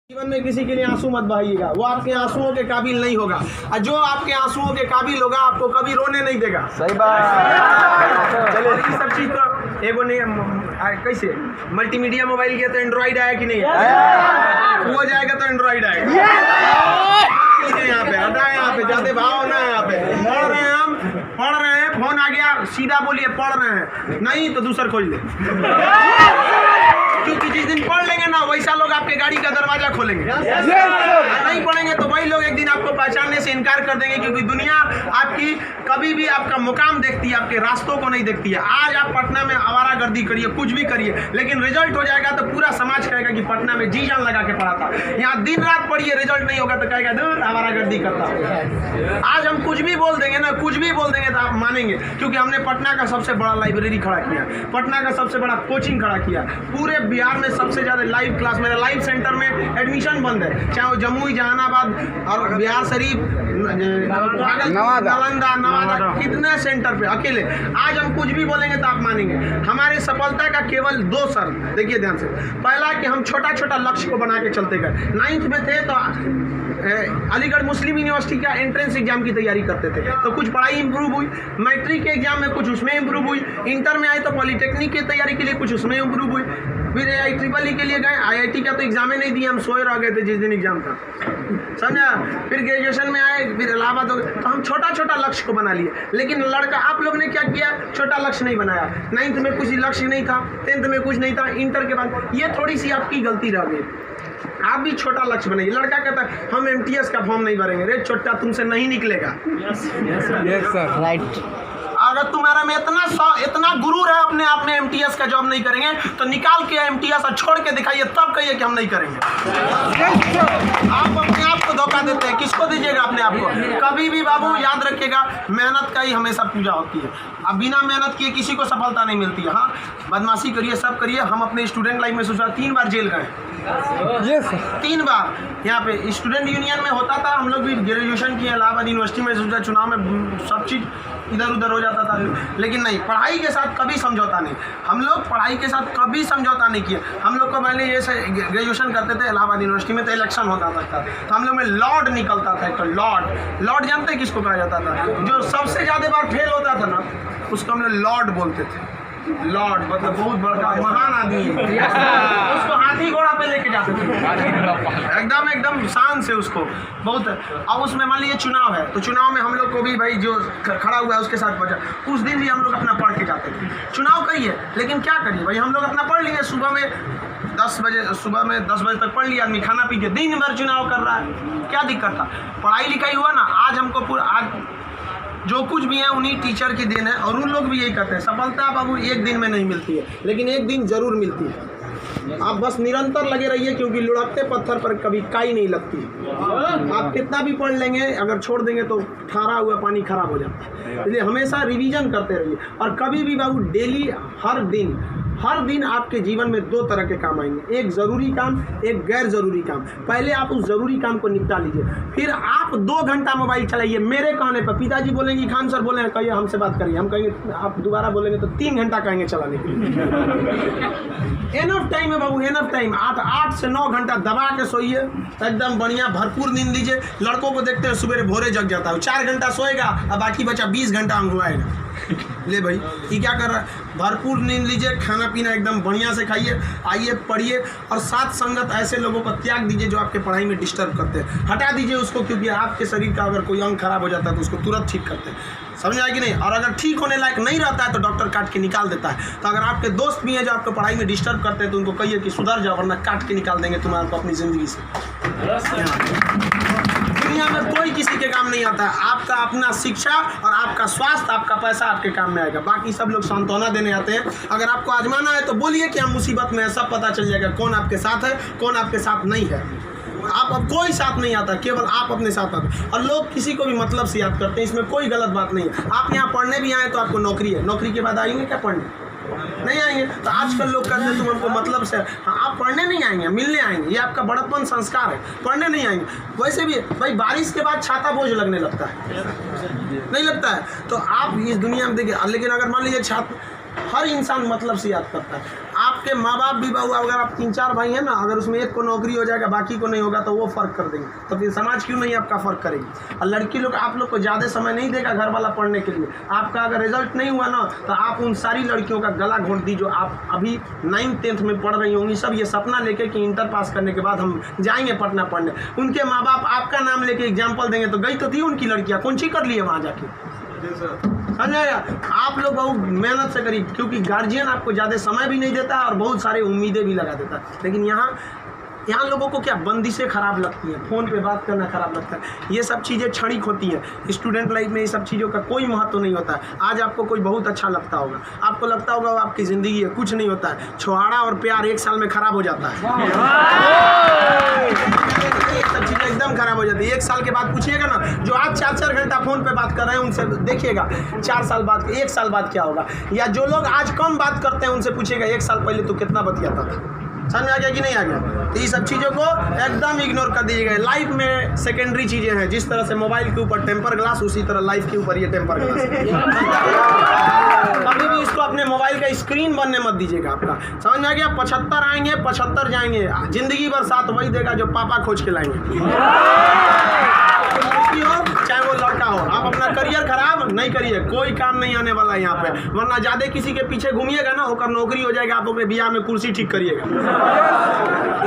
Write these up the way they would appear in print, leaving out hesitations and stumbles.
जीवन में किसी के लिए आंसू मत बहाइएगा, वो आपके आंसुओं के काबिल नहीं होगा, और जो आपके आंसुओं के काबिल होगा आपको कभी रोने नहीं देगा। सही बात। चलिए ये सब चीज तो एगो ने कैसे मल्टीमीडिया मोबाइल किया तो एंड्रॉइड आया कि नहीं आया, वो जाएगा तो एंड्रॉइड आएगा। यहाँ पे हटा, यहाँ पे जाते भाव ना, यहाँ पे पढ़ रहे हैं, हम पढ़ रहे हैं, फोन आ गया सीधा बोलिए पढ़ रहे हैं, नहीं तो दूसरा खोल ले, क्योंकि जिस दिन पढ़ लेंगे ना वैसा लोग आपके गाड़ी का दरवाजा खोलेंगे। नहीं पढ़ेंगे तो वही लोग एक दिन आपको पहचानने से इनकार कर देंगे, क्योंकि दुनिया आपकी कभी भी आपका मुकाम देखती है, आपके रास्तों को नहीं देखती है। आज आप पटना में आवारागर्दी करिए, कुछ भी करिए, लेकिन रिजल्ट हो जाएगा तो पूरा समाज कहेगा कि पटना में जी जान लगा के पढ़ा था। यहाँ दिन रात पढ़िए, रिजल्ट नहीं होगा तो कहेगा दूर आवारागर्दी करता। आज हम कुछ भी बोल देंगे ना, कुछ भी बोल देंगे तो आप मानेंगे, क्योंकि हमने पटना का सबसे बड़ा लाइब्रेरी खड़ा किया, पटना का सबसे बड़ा कोचिंग खड़ा किया, पूरे बिहार में सबसे ज्यादा लाइव क्लास, मेरा लाइव सेंटर में एडमिशन बंद है, चाहे वो जमुई, जहानाबाद और बिहार शरीफ, नालंदा, नवादा, कितने सेंटर पे अकेले। आज हम कुछ भी बोलेंगे तो आप मानेंगे। हमारे सफलता का केवल 2 शर्त, देखिए ध्यान से। पहला कि हम छोटा छोटा लक्ष्य को बना के चलते गए। 9th में थे तो अलीगढ़ मुस्लिम यूनिवर्सिटी का एंट्रेंस एग्जाम की तैयारी करते थे, तो कुछ पढ़ाई इंप्रूव हुई, मैट्रिक के एग्जाम में कुछ उसमें इंप्रूव हुई, इंटर में आए तो पॉलिटेक्निक की तैयारी के लिए कुछ उसमें इंप्रूव हुई, फिर IEEE के लिए गए, IIT का तो एग्जाम ही नहीं दिया, हम सोए रह गए थे जिस दिन एग्जाम था, समझा। फिर ग्रेजुएशन में आए, फिर इलाहाबाद हो गए, तो हम छोटा छोटा लक्ष्य को बना लिए। लेकिन लड़का आप लोग ने क्या किया, छोटा लक्ष्य नहीं बनाया। 9th में कुछ लक्ष्य नहीं था, 10th में कुछ नहीं था, इंटर के बाद ये थोड़ी सी आपकी गलती रह गई। आप भी छोटा लक्ष्य बनाइए। लड़का कहता है हम MTS का फॉर्म नहीं भरेंगे, रे छोटा तुमसे नहीं निकलेगा। Yes sir, right. अगर तुम्हारा में इतना गुरूर है अपने आप में MTS का जॉब नहीं करेंगे तो निकाल के MTS और छोड़ के दिखाइए, तब कहिए कि हम नहीं करेंगे। आप अपने आप को धोखा देते हैं, किसको दीजिएगा अपने आप को। कभी भी बाबू याद रखिएगा, मेहनत का ही हमेशा पूजा होती है। अब बिना मेहनत किए किसी को सफलता नहीं मिलती है। हाँ, बदमाशी करिए, सब करिए। हम अपने स्टूडेंट लाइफ में सोचा 3 बार जेल गए, 3 बार। यहाँ पे स्टूडेंट यूनियन में होता था, हम लोग भी ग्रेजुएशन किए इलाहाबाद यूनिवर्सिटी में, सोचा चुनाव में सब चीज़ इधर उधर हो जाता था, लेकिन नहीं, पढ़ाई के साथ कभी समझौता नहीं। हम लोग पढ़ाई के साथ कभी समझौता नहीं किए। हम लोग को पहले ये ग्रेजुएशन करते थे इलाहाबाद यूनिवर्सिटी में, तो इलेक्शन होता था, तो हम लोग में लॉर्ड निकलता था। तो लॉर्ड जानते हैं किसको कहा जाता था? जो सबसे ज़्यादा बार फेल होता था ना, उसको हम लोग लॉर्ड बोलते थे। लॉर्ड मतलब बहुत बड़ा महान आदमी है, उसको हाथी घोड़ा पे लेके जाते थे, एकदम शान से उसको बहुत। अब उसमें मान लीजिए चुनाव है, तो चुनाव में हम लोग को भी भाई जो खड़ा हुआ है उसके साथ बचा, उस दिन भी हम लोग अपना पढ़ के जाते थे। चुनाव कही है, लेकिन क्या करिए भाई, हम लोग अपना पढ़ लिए। सुबह में 10 बजे तक पढ़ लिया आदमी, खाना पी के दिन भर चुनाव कर रहा है, क्या दिक्कत था? पढ़ाई लिखाई हुआ ना। आज हमको आज जो कुछ भी है उन्हीं टीचर की देन है, और उन लोग भी यही कहते हैं सफलता बाबू एक दिन में नहीं मिलती है, लेकिन एक दिन जरूर मिलती है। आप बस निरंतर लगे रहिए, क्योंकि लुढ़कते पत्थर पर कभी काई नहीं लगती। आप कितना भी पढ़ लेंगे, अगर छोड़ देंगे तो ठहरा हुआ पानी खराब हो जाता है। इसलिए हमेशा रिवीजन करते रहिए, और कभी भी बाबू डेली हर दिन आपके जीवन में 2 तरह के काम आएंगे, एक ज़रूरी काम, एक गैर ज़रूरी काम। पहले आप उस ज़रूरी काम को निपटा लीजिए, फिर आप 2 घंटा मोबाइल चलाइए। मेरे कहने पर पिताजी बोलेंगे खान सर बोले कहिए हमसे बात करिए, हम कहेंगे आप दोबारा बोलेंगे तो 3 घंटा कहेंगे चलाने के लिए। एनफ टाइम है बाबू, एनफ टाइम। आप 8 से 9 घंटा दबा के सोइए, एकदम बढ़िया भरपूर नींद लीजिए। लड़कों को देखते हैं सुबह भोरे जग जाता है, 4 घंटा सोएगा और बाकी बचा 20 घंटा अंगुआएगा। ले भाई ये क्या कर रहा है? भरपूर नींद लीजिए, खाना पीना एकदम बढ़िया से खाइए, आइए पढ़िए, और साथ संगत ऐसे लोगों को त्याग दीजिए जो आपके पढ़ाई में डिस्टर्ब करते हैं। हटा दीजिए उसको, क्योंकि आपके शरीर का अगर कोई अंग खराब हो जाता है तो उसको तुरंत ठीक करते हैं, समझ आए कि नहीं? और अगर ठीक होने लायक नहीं रहता है तो डॉक्टर काट के निकाल देता है। तो अगर आपके दोस्त भी हैं जो आपको पढ़ाई में डिस्टर्ब करते हैं तो उनको कहिए कि सुधर जाओ, वरना काट के निकाल देंगे तुम्हारे को अपनी ज़िंदगी से। दुनिया में कोई किसी के काम नहीं आता है। आपका अपना शिक्षा और आपका स्वास्थ्य, आपका पैसा आपके काम में आएगा। बाकी सब लोग सांत्वना देने आते हैं। अगर आपको आजमाना है तो बोलिए कि हम मुसीबत में है, सब पता चल जाएगा कौन आपके साथ है, कौन आपके साथ नहीं है। आप अब कोई साथ नहीं आता, केवल आप अपने साथ आते। और लोग किसी को भी मतलब से याद करते हैं, इसमें कोई गलत बात नहीं है। आप यहाँ पढ़ने भी आए तो आपको नौकरी है, नौकरी के बाद आएंगे क्या पढ़ने? नहीं आएंगे। तो आजकल लोग कहते हैं तुम हमको मतलब से, हाँ आप पढ़ने नहीं आएंगे, मिलने आएंगे। ये आपका बड़प्पन संस्कार है, पढ़ने नहीं आएंगे। वैसे भी भाई बारिश के बाद छाता बोझ लगने लगता है, नहीं लगता है? तो आप इस दुनिया में देखिए, लेकिन अगर मान लीजिए छात्र, हर इंसान मतलब से याद करता है। आप आपके माँ बाप भी बहू, अगर आप 3-4 भाई हैं ना, अगर उसमें एक को नौकरी हो जाएगा बाकी को नहीं होगा तो वो फ़र्क कर देंगे, तो फिर समाज क्यों नहीं आपका फ़र्क करेगी। और लड़की लोग आप लोग को ज़्यादा समय नहीं देगा घर वाला पढ़ने के लिए। आपका अगर रिजल्ट नहीं हुआ ना तो आप उन सारी लड़कियों का गला घोट दी जो आप अभी 9th-10th में पढ़ रही होंगी, सब ये सपना लेके कि इंटर पास करने के बाद हम जाएंगे पटना पढ़ने। उनके माँ बाप आपका नाम लेके एग्जाम्पल देंगे तो गई तो थी उनकी लड़कियाँ, कौन सी कर लिए वहाँ जाके। समझाएगा। आप लोग बहुत मेहनत से करिए, क्योंकि गार्जियन आपको ज़्यादा समय भी नहीं देता और बहुत सारी उम्मीदें भी लगा देता है। लेकिन यहाँ लोगों को क्या बंदिशें खराब लगती हैं, फ़ोन पे बात करना खराब लगता है, ये सब चीज़ें क्षणिक होती हैं। स्टूडेंट लाइफ में ये सब चीज़ों का कोई महत्व नहीं होता है। आज आपको कोई बहुत अच्छा लगता होगा, आपको लगता होगा वो आपकी ज़िंदगी है, कुछ नहीं होता है। छुहाड़ा और प्यार 1 साल में ख़राब हो जाता है, सब चीज़ें एकदम खराब हो जाती है। 1 साल के बाद पूछिएगा ना, जो आज 4-4 घंटा फ़ोन पे बात कर रहे हैं उनसे देखिएगा 4 साल बाद 1 साल बाद क्या होगा। या जो लोग आज कम बात करते हैं उनसे पूछिएगा 1 साल पहले तो कितना बतियाता था। समझ आ गया कि नहीं आ गया। तो ये सब चीज़ों को एकदम इग्नोर कर दीजिएगा। लाइफ में सेकेंडरी चीज़ें हैं, जिस तरह से मोबाइल के ऊपर टेम्पर ग्लास, उसी तरह लाइफ के ऊपर ये टेम्पर ग्लास। कभी भी इसको अपने मोबाइल का स्क्रीन बनने मत दीजिएगा आपका। समझ में आ गया। 75 आएंगे 75 जाएंगे, जिंदगी भर साथ वही देगा जो पापा खोज के लाएंगे। चाहे वो लड़का हो, आप अपना करियर खराब नहीं करिए, कोई काम नहीं आने वाला है यहाँ पे। वरना ज़्यादा किसी के पीछे घूमिएगा ना, होकर नौकरी हो जाएगा, आप अपने बियाह में कुर्सी ठीक करिएगा,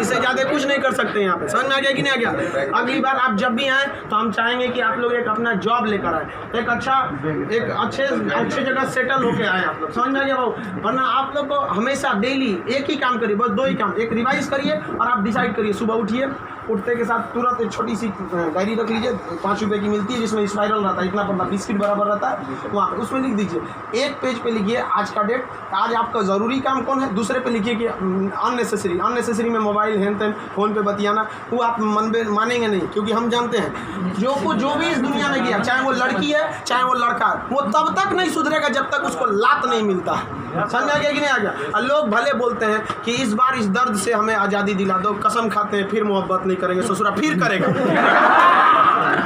इससे ज़्यादा कुछ नहीं कर सकते यहाँ पे। समझ में आ गया कि नहीं आ गया। अगली बार आप जब भी आए तो हम चाहेंगे कि आप लोग एक अपना जॉब लेकर आए, एक अच्छे जगह सेटल होके आए आप लोग। समझ में आ गया भाव। वरना आप लोग को हमेशा डेली एक ही काम करिए, बस 2 ही काम। एक रिवाइज करिए और आप डिसाइड करिए, सुबह उठिए, उठते के साथ तुरंत एक छोटी सी डायरी रख लीजिए, 5 रुपये की मिलती है, जिसमें स्पाइरल रहता है, इतना पतला बिस्किट बराबर रहता है, वहाँ उसमें लिख दीजिए। एक पेज पे लिखिए आज का डेट, आज आपका ज़रूरी काम कौन है। दूसरे पे लिखिए कि अननेसेसरी में मोबाइल हैन तैन फ़ोन पे बतियाना, वो आप मानेंगे नहीं, क्योंकि हम जानते हैं जो भी इस दुनिया में किया, चाहे वो लड़की है चाहे वो लड़का है, वो तब तक नहीं सुधरेगा जब तक उसको लात नहीं मिलता है। समझ आ गया कि नहीं आ गया। और लोग भले बोलते हैं कि इस बार इस दर्द से हमें आज़ादी दिला दो, कसम खाते हैं फिर मोहब्बत नहीं करेंगे, ससुरा फिर करेगा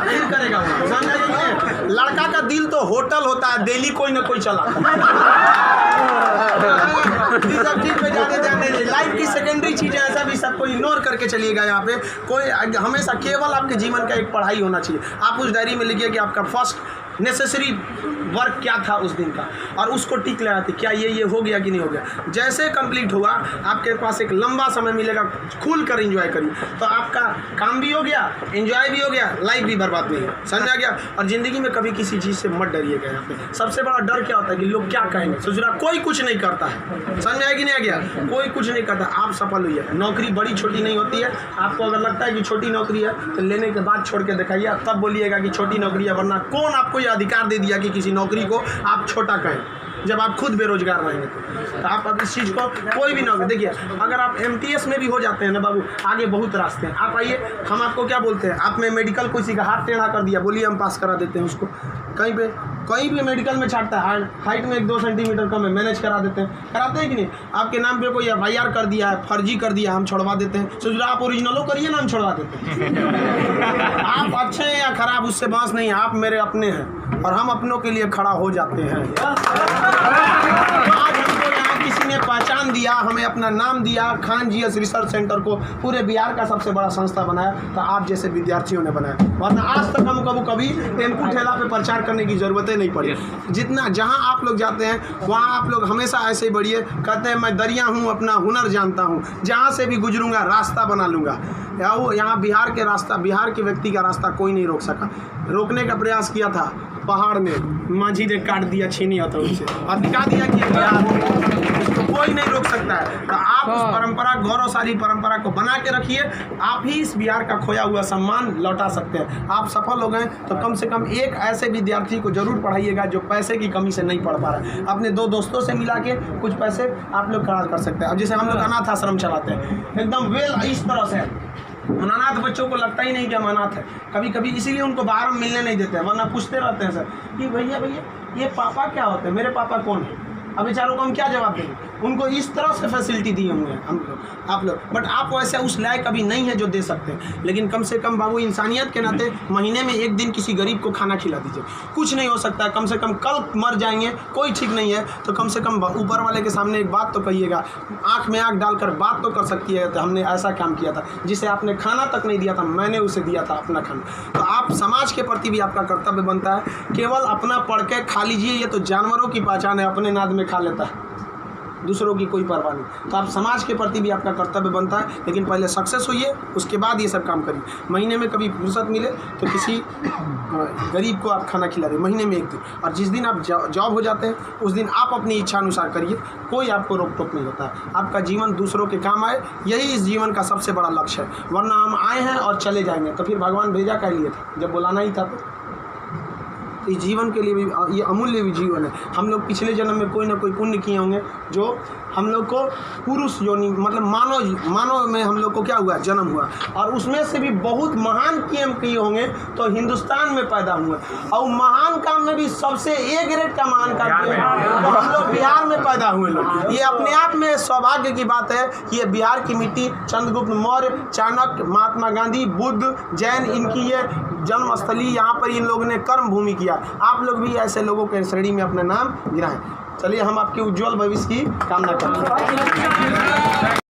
फिर करेगा। समझ आ गया कि नहीं। लड़का का दिल तो होटल होता है, दिल्ली कोई ना कोई चलाता है। सब चीज़ पे ज़्यादा ध्यान दीजिए। लाइफ की सेकेंडरी चीज़ें ऐसा भी सबको इग्नोर करके चलिएगा। यहाँ पे कोई हमेशा केवल आपके जीवन का एक पढ़ाई होना चाहिए। आप उस डायरी में लिखिए कि आपका फर्स्ट नेसेसरी वर्क क्या था उस दिन का, और उसको टिक लगाते क्या ये हो गया कि नहीं हो गया। जैसे कंप्लीट हुआ आपके पास एक लंबा समय मिलेगा, खुल कर एंजॉय करिए, तो आपका काम भी हो गया, एंजॉय भी हो गया, लाइफ भी बर्बाद नहीं है। समझ आ गया। और ज़िंदगी में कभी किसी चीज़ से मत डरिएगा। यहाँ पे सबसे बड़ा डर क्या होता है कि लोग क्या कहेंगे। ससुरा कोई कुछ नहीं करता है, समझ आया कि नहीं आ गया। कोई कुछ नहीं करता, आप सफल हुई। नौकरी बड़ी छोटी नहीं होती है। आपको अगर लगता है कि छोटी नौकरी है तो लेने के बाद छोड़ के दिखाइए, तब बोलिएगा कि छोटी नौकरी है। वरना कौन आपको ये अधिकार दे दिया कि किसी नौकरी को आप छोटा कहें, जब आप खुद बेरोजगार रहेंगे तो आप अब इस चीज़ को कोई भी नौकरी देखिए। अगर आप MTS में भी हो जाते हैं ना बाबू, आगे बहुत रास्ते हैं। आप आइए, हम आपको क्या बोलते हैं, आप में मेडिकल किसी का हाथ टेढ़ा कर दिया, बोलिए हम पास करा देते हैं उसको। कहीं भी मेडिकल में छाटता है, हाइट में 1-2 सेंटीमीटर कम है, मैनेज करा देते हैं। कराते हैं कि नहीं। आपके नाम पे कोई FIR कर दिया है, फर्जी कर दिया, हम छोड़वा देते हैं। सोच रहे आप ओरिजिनलो करिए ना, हम छोड़वा देते हैं। आप अच्छे हैं या खराब उससे बहस नहीं है, आप मेरे अपने हैं और हम अपनों के लिए खड़ा हो जाते हैं। आज हमको यहाँ किसी ने पहचान दिया, हमें अपना नाम दिया, खान GS रिसर्च सेंटर को पूरे बिहार का सबसे बड़ा संस्था बनाया, तो आप जैसे विद्यार्थियों ने बनाया। वरना आज तक हम कभी टेम्पू ठेला पे प्रचार करने की ज़रूरत नहीं पड़ी। जितना जहाँ आप लोग जाते हैं वहाँ आप लोग हमेशा ऐसे ही बढ़िए। कहते हैं मैं दरिया हूँ, अपना हुनर जानता हूँ, जहाँ से भी गुजरूंगा रास्ता बना लूँगा। यहाँ बिहार के व्यक्ति का रास्ता कोई नहीं रोक सका। रोकने का प्रयास किया था पहाड़ में, माझी ने काट दिया छीनी हथौड़ी से और दिखा दिया कि इसको कोई नहीं रोक सकता है। तो आप उस परंपरा, गौरवशाली परंपरा को बना के रखिए। आप ही इस बिहार का खोया हुआ सम्मान लौटा सकते हैं। आप सफल हो गए तो कम से कम एक ऐसे विद्यार्थी को जरूर पढ़ाइएगा जो पैसे की कमी से नहीं पढ़ पा रहा है। अपने 2 दोस्तों से मिला के कुछ पैसे आप लोग खर्च कर सकते हैं। अब जैसे हम लोग अनाथ आश्रम चलाते हैं, एकदम इस तरह से अनाथ बच्चों को लगता ही नहीं कि हम अनाथ है। कभी कभी इसीलिए उनको बाहर हम मिलने नहीं देते हैं, वरना पूछते रहते हैं सर कि भैया ये पापा क्या होते हैं, मेरे पापा कौन है। अब बेचारों को हम क्या जवाब देंगे। उनको इस तरह से फैसिलिटी दिए हुए हैं हम लोग, आप लोग। बट आप वैसे उस लायक अभी नहीं है जो दे सकते हैं। लेकिन कम से कम बाबू इंसानियत के नाते महीने में एक दिन किसी गरीब को खाना खिला दीजिए। कुछ नहीं हो सकता है, कम से कम कल मर जाएंगे, कोई ठीक नहीं है, तो कम से कम ऊपर वाले के सामने एक बात तो कहिएगा, आँख में आँख डालकर बात तो कर सकती है, तो हमने ऐसा काम किया था जिसे आपने खाना तक नहीं दिया था, मैंने उसे दिया था अपना खाना। तो आप समाज के प्रति भी आपका कर्तव्य बनता है। केवल अपना पढ़ के खा लीजिए, ये तो जानवरों की पहचान है, अपने नाद में खा लेता है, दूसरों की कोई परवाह नहीं। तो आप समाज के प्रति भी आपका कर्तव्य बनता है, लेकिन पहले सक्सेस होइए, उसके बाद ये सब काम करिए। महीने में कभी फुर्सत मिले तो किसी गरीब को आप खाना खिला दें, महीने में एक दिन। और जिस दिन आप जॉब हो जाते हैं उस दिन आप अपनी इच्छा अनुसार करिए, कोई आपको रोक टोक नहीं होता है। आपका जीवन दूसरों के काम आए, यही इस जीवन का सबसे बड़ा लक्ष्य है। वरना हम आए हैं और चले जाएंगे, तो फिर भगवान भेजा क्या लिए था, जब बुलाना ही था। तो इस जीवन के लिए भी ये अमूल्य भी जीवन है। हम लोग पिछले जन्म में कोई ना कोई पुण्य किए होंगे जो हम लोग को पुरुष योनि मतलब मानव में हम लोग को क्या हुआ, जन्म हुआ, और उसमें से भी बहुत महान काम किए होंगे तो हिंदुस्तान में पैदा हुए। और महान काम में भी सबसे ए ग्रेड का महान काम किए तो हम लोग बिहार में पैदा हुए लोग। ये अपने आप में सौभाग्य की बात है। ये बिहार की मिट्टी, चंद्रगुप्त मौर्य, चाणक्य, महात्मा गांधी, बुद्ध, जैन, इनकी ये जन्मस्थली, यहाँ पर इन लोगों ने कर्म भूमि किया। आप लोग भी ऐसे लोगों के श्रेणी में अपना नाम गिराएं। चलिए हम आपके उज्जवल भविष्य की कामना करते हैं।